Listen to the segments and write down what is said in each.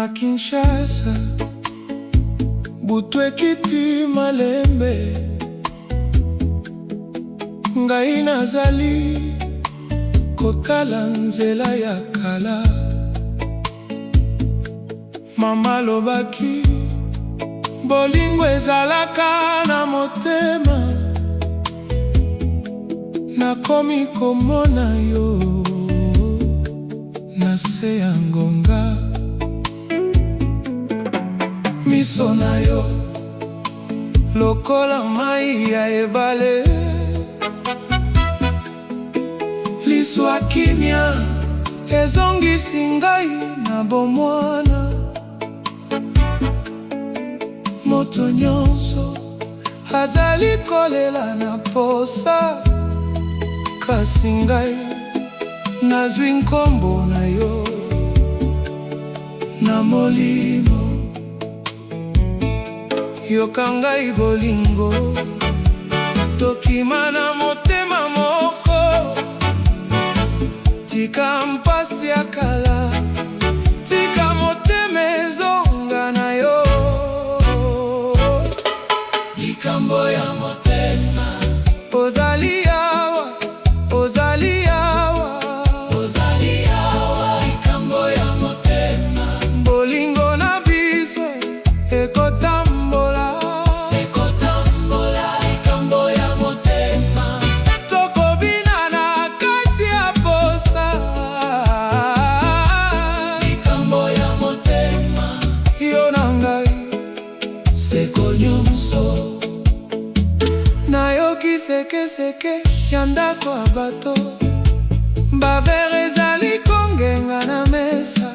na Kinshasa, butu ekiti malembe. Ngai nazali kotala nzela ya kala. Mama lobaki bolingo ezalaka na motema. Nakomi komona yo na se ya ngonga. Miso na yo lokola mai ya ebale. Liswa kimia ezongisi ngai na bomwana. Moto nyonso azali kolela na posa, kasi ngai nazwi nkombo na yo na molimo. Yoka ngai bolingo, tokima na motema moko. Tika mpasi ya kala, tika motema ezonga na yo. Likambo ya motema, ozali awa, ozali awa, ozali awa. Likambo ya motema, bolingo na biso ekotambola, ekotambola. Likambo ya motema, tokobina na kati ya posa. Likambo ya motema, yo na ngai seko nyonso. Nayoki sekeseke ya ndako ya bato. Bavere ezali kongenga na mesa.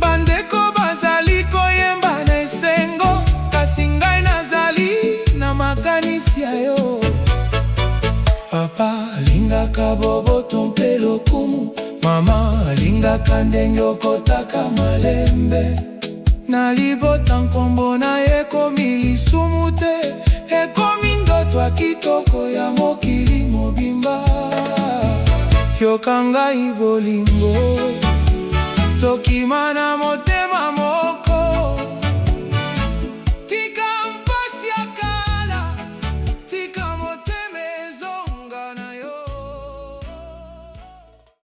Bandeko bazali koyemba na esengo, kasi ngai nazali na makanisi ya yo. Papa alingaka boboto mpe lokumu. Mama alingaka ndenge okotaka malembe. Na libota nkombo na ye ekomi lisumu te, ekomi ndoto ya kitoko ya mokili mobimba. Yoka ngai bolingo, tokima na motema.